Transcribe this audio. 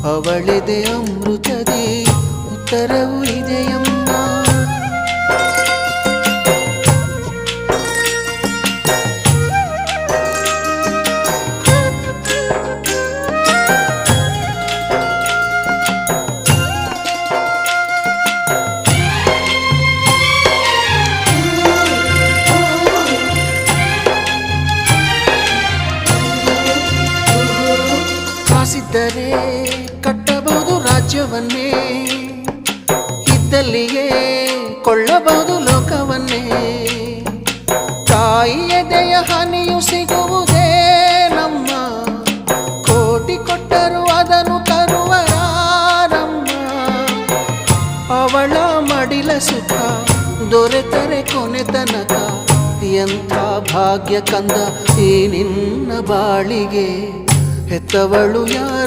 ಅವಳೆದೆ ಅಮೃತದಿ ಉತ್ತರವು ಇದೆಯಮ್ಮ. ಕಾಸಿದ್ದರೆ ಕಟ್ಟಬಹುದು ರಾಜ್ಯವನ್ನೇ, ಇದ್ದಲ್ಲಿಯೇ ಕೊಳ್ಳಬಹುದು ಲೋಕವನ್ನೇ. ತಾಯಿಯ ದಯ ಹನಿಯು ಸಿಗುವುದೇ ನಮ್ಮ, ಕೋಟಿ ಕೊಟ್ಟರು ಅದನ್ನು ತರುವ ಯಾರಮ್ಮ. ಅವಳ ಮಡಿಲ ಸುಖ ದೊರೆತರೆ ಕೊನೆ ತನಕ, ಎಂಥ ಭಾಗ್ಯ ಕಂದ ಈ ನಿನ್ನ ಬಾಳಿಗೆ. ಹೆತ್ತವಳು ಯಾರ